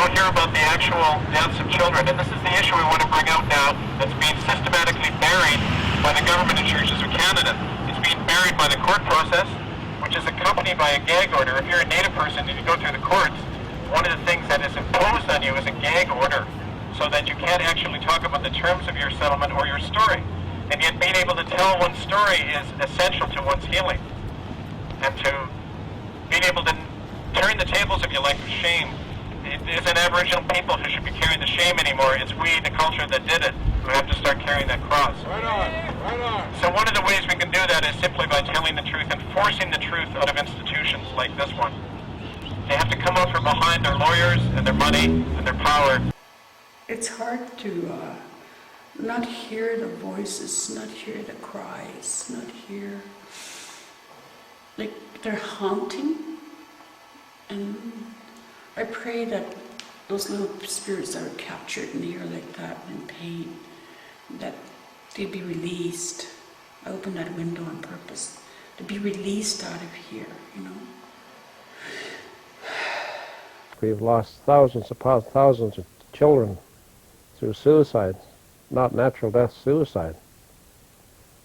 don't hear about the actual deaths of children. And this is the issue we want to bring out now that's being systematically buried by the government and churches of Canada. It's being buried by the court process, which is accompanied by a gag order. If you're a Native person and you go through the courts, one of the things that is imposed on you is a gag order, so that you can't actually talk about the terms of your settlement or your story. And yet being able to tell one's story is essential to one's healing. And to being able to turn the tables, if you like, of shame. It isn't Aboriginal people who should be carrying the shame anymore. It's we, the culture that did it, who have to start carrying that cross. Right on, right on. So one of the ways we can do that is simply by telling the truth and forcing the truth out of institutions like this one. They have to come out from behind their lawyers and their money and their power. It's hard to not hear the voices, not hear the cries, not hear, like they're haunting. And I pray that those little spirits that are captured in here like that in pain, that they be released. I opened that window on purpose, to be released out of here, you know. We've lost thousands of children through suicide, not natural death, suicide.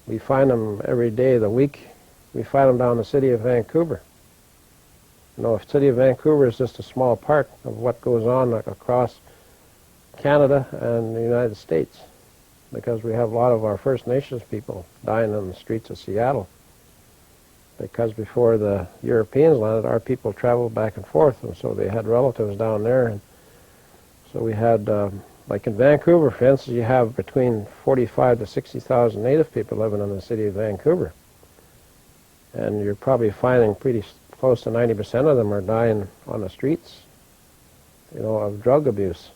We find them every day of the week. We find them down in the city of Vancouver. You know, the city of Vancouver is just a small part of what goes on across Canada and the United States, because we have a lot of our First Nations people dying on the streets of Seattle. Because before the Europeans landed, our people traveled back and forth, and so they had relatives down there. And so we had, like in Vancouver, for instance, you have between 45 to 60,000 Native people living in the city of Vancouver. And you're probably finding pretty close to 90% of them are dying on the streets, you know, of drug abuse,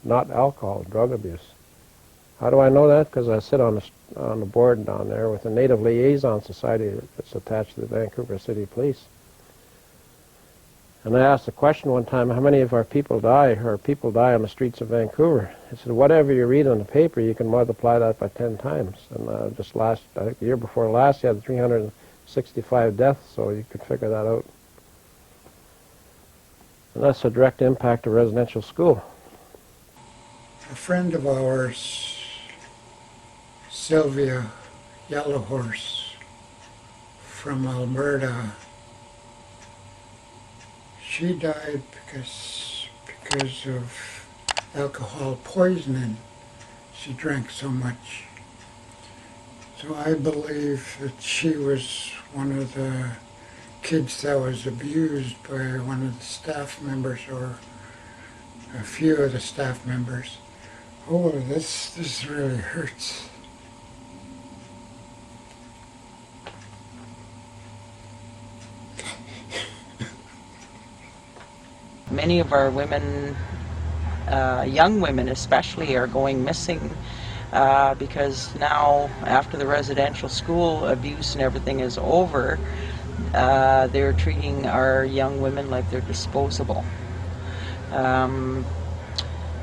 not alcohol, drug abuse. How do I know that? Because I sit on the board down there with the Native Liaison Society that's attached to the Vancouver City Police. And I asked the question one time, how many of our people die, or people die on the streets of Vancouver? I said, whatever you read in the paper, you can multiply that by 10 times. And just I think the year before last, you had 365 deaths, so you could figure that out. And that's a direct impact of residential school. A friend of ours, Sylvia Yellowhorse from Alberta, she died because of alcohol poisoning. She drank so much. So I believe that she was one of the kids that was abused by one of the staff members, or a few of the staff members. Oh, this really hurts. Many of our women, young women especially, are going missing because now, after the residential school abuse and everything is over, they're treating our young women like they're disposable.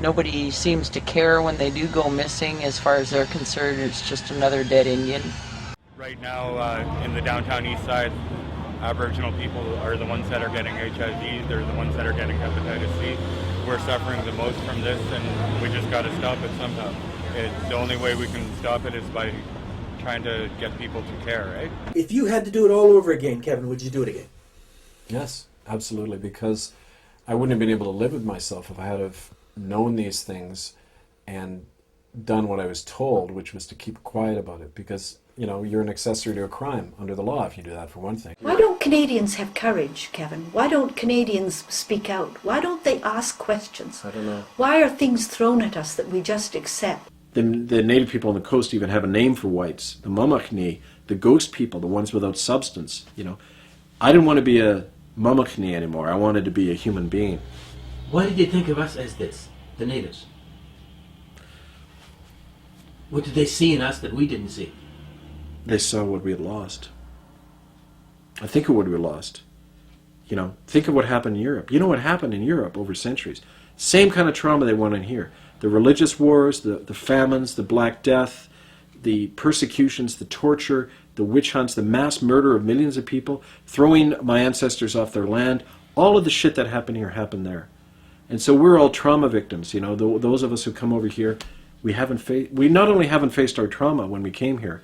Nobody seems to care when they do go missing. As far as they're concerned, it's just another dead Indian. Right now, in the downtown east side, Aboriginal people are the ones that are getting HIV, they're the ones that are getting hepatitis C. We're suffering the most from this, and we just got to stop it somehow. The only way we can stop it is by trying to get people to care, right? If you had to do it all over again, Kevin, would you do it again? Yes, absolutely, because I wouldn't have been able to live with myself if I had have known these things and done what I was told, which was to keep quiet about it, because, you know, you're an accessory to a crime under the law if you do that, for one thing. Why don't Canadians have courage, Kevin? Why don't Canadians speak out? Why don't they ask questions? I don't know. Why are things thrown at us that we just accept? The Native people on the coast even have a name for whites, the Mamachni, the ghost people, the ones without substance, you know. I didn't want to be a Mamachni anymore. I wanted to be a human being. Why did they think of us as this, the natives? What did they see in us that we didn't see? They saw what we had lost. I think of what we lost. You know, think of what happened in Europe. You know what happened in Europe over centuries. Same kind of trauma they went in here. The religious wars, the famines, the Black Death, the persecutions, the torture, the witch hunts, the mass murder of millions of people, throwing my ancestors off their land. All of the shit that happened here happened there. And so we're all trauma victims. You know, those of us who come over here, we not only haven't faced our trauma when we came here,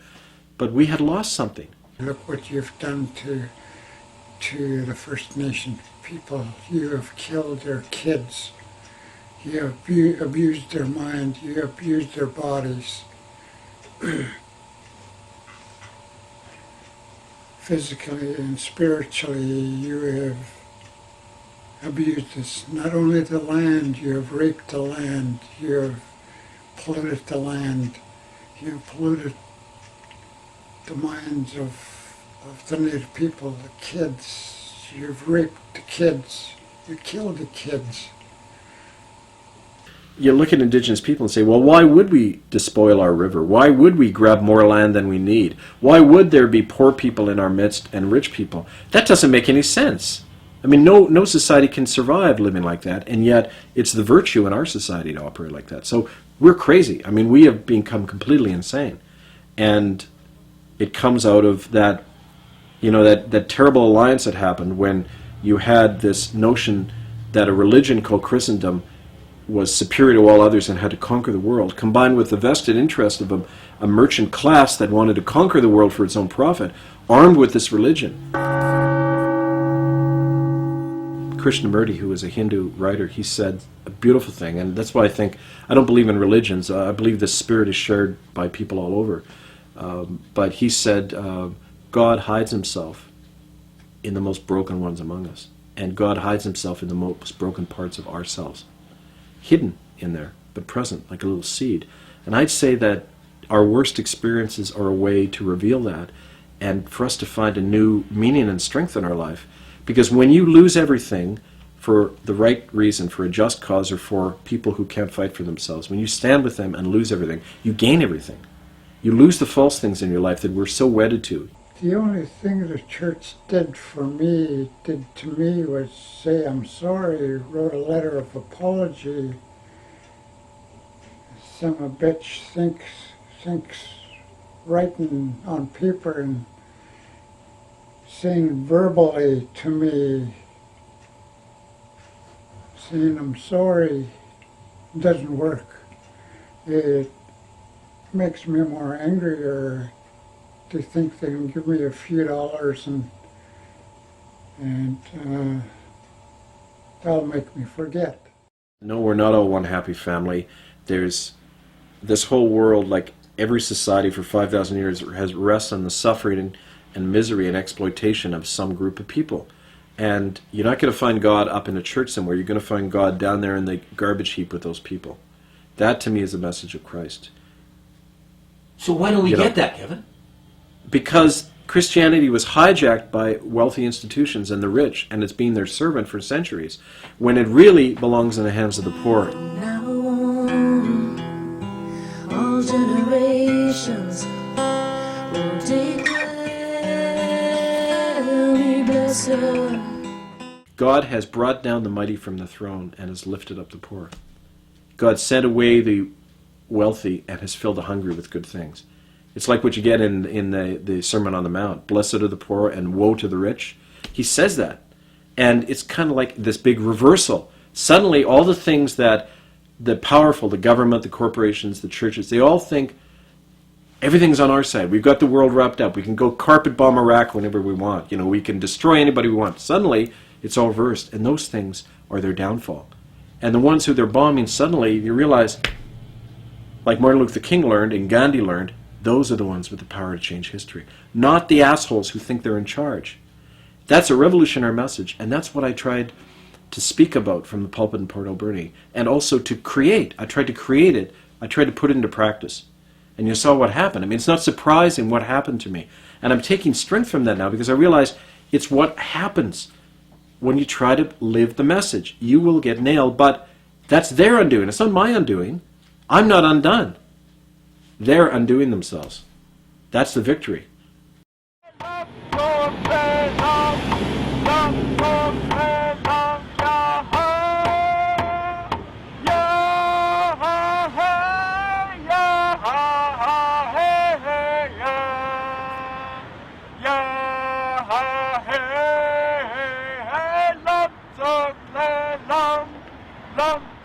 but we had lost something. Look what you've done to the First Nation people. You have killed their kids. You have abused their mind. You have abused their bodies. Physically and spiritually, you have abused us. Not only the land, you have raped the land. You have polluted the land. You have polluted the minds of the Native people, the kids. You've raped the kids. You killed the kids. You look at Indigenous people and say, well, why would we despoil our river? Why would we grab more land than we need? Why would there be poor people in our midst and rich people? That doesn't make any sense. I mean, no society can survive living like that, and yet it's the virtue in our society to operate like that. So we're crazy. I mean, we have become completely insane. And it comes out of that, you know, that terrible alliance that happened when you had this notion that a religion called Christendom was superior to all others and had to conquer the world, combined with the vested interest of a merchant class that wanted to conquer the world for its own profit, armed with this religion. Krishnamurti, who was a Hindu writer, he said a beautiful thing, and that's why I don't believe in religions. I believe the spirit is shared by people all over. But he said, God hides himself in the most broken ones among us, and God hides himself in the most broken parts of ourselves. Hidden in there, but present, like a little seed. And I'd say that our worst experiences are a way to reveal that, and for us to find a new meaning and strength in our life. Because when you lose everything for the right reason, for a just cause, or for people who can't fight for themselves, when you stand with them and lose everything, you gain everything. You lose the false things in your life that we're so wedded to. The only thing the church did to me, was say, I'm sorry, wrote a letter of apology. Some bitch thinks writing on paper and saying verbally to me, saying I'm sorry, doesn't work. It makes me more angrier to think they can give me a few dollars and that'll make me forget. No, we're not all one happy family. There's this whole world, like every society for 5,000 years, has rests on the suffering and misery and exploitation of some group of people. And you're not going to find God up in a church somewhere. You're going to find God down there in the garbage heap with those people. That, to me, is the message of Christ. So why don't we get that, Kevin? Because Christianity was hijacked by wealthy institutions and the rich, and it's been their servant for centuries, when it really belongs in the hands of the poor. Now on, all generations will declare me blessed. God has brought down the mighty from the throne and has lifted up the poor. God sent away the wealthy and has filled the hungry with good things. It's like what you get in the Sermon on the Mount. Blessed are the poor and woe to the rich. He says that. And it's kind of like this big reversal. Suddenly all the things that the powerful, the government, the corporations, the churches, they all think everything's on our side. We've got the world wrapped up. We can go carpet bomb Iraq whenever we want. You know, we can destroy anybody we want. Suddenly it's all reversed. And those things are their downfall. And the ones who they're bombing, suddenly you realize, like Martin Luther King learned and Gandhi learned, those are the ones with the power to change history, not the assholes who think they're in charge. That's a revolutionary message, and that's what I tried to speak about from the pulpit in Port Alberni, and also to create. I tried to create it. I tried to put it into practice. And you saw what happened. I mean, it's not surprising what happened to me. And I'm taking strength from that now because I realize it's what happens when you try to live the message. You will get nailed, but that's their undoing. It's not my undoing. I'm not undone. They're undoing themselves. That's the victory.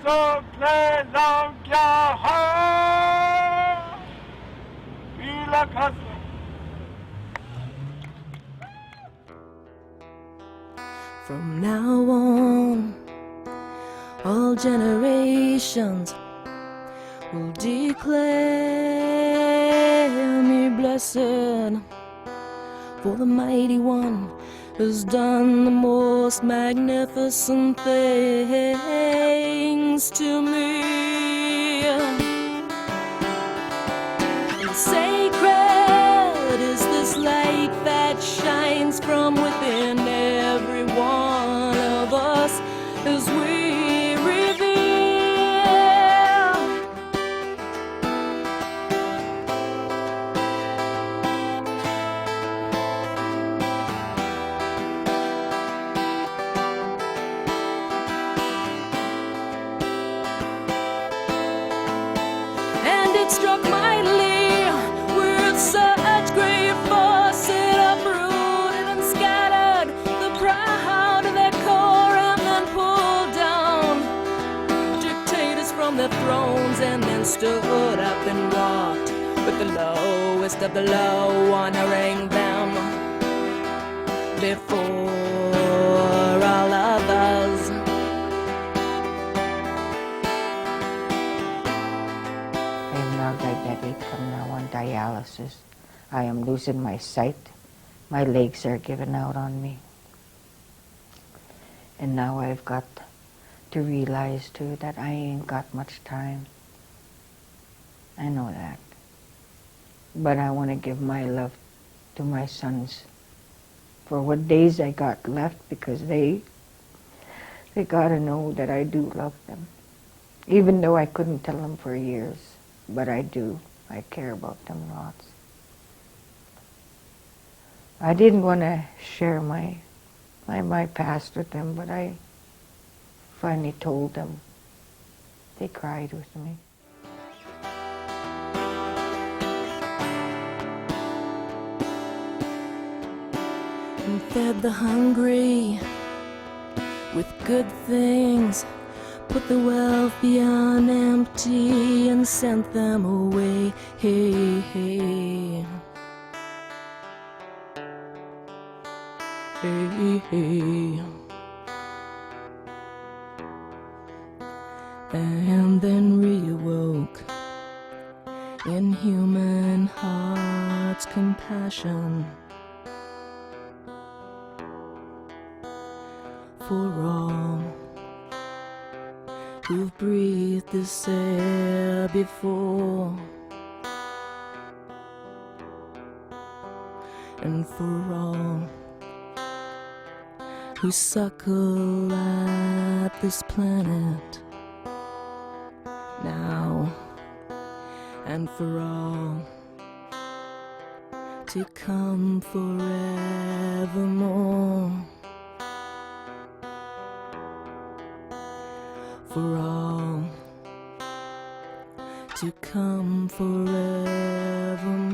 From now on, all generations will declare me blessed, for the mighty one has done the most magnificent things to me. And sacred is this light that shines from within every one of us as we reveal. And it struck mightily with such great force, it uprooted and scattered the proud of their core, and then pulled down dictators from their thrones, and then stood up and walked with the lowest of the low, honoring them before all others. I am now diabetic. I'm now on dialysis. I am losing my sight. My legs are giving out on me. And now I've got to realize too that I ain't got much time. I know that. But I want to give my love to my sons for what days I got left, because they got to know that I do love them. Even though I couldn't tell them for years. But I do. I care about them lots. I didn't want to share my past with them, but I finally told them. They cried with me. And fed the hungry with good things, put the wealthy on empty and sent them away. Hey, hey. Hey, hey. And then reawoke in human hearts compassion for all who've breathed this air before, and for all who suckle at this planet now, and for all to come forevermore. For all to come forevermore.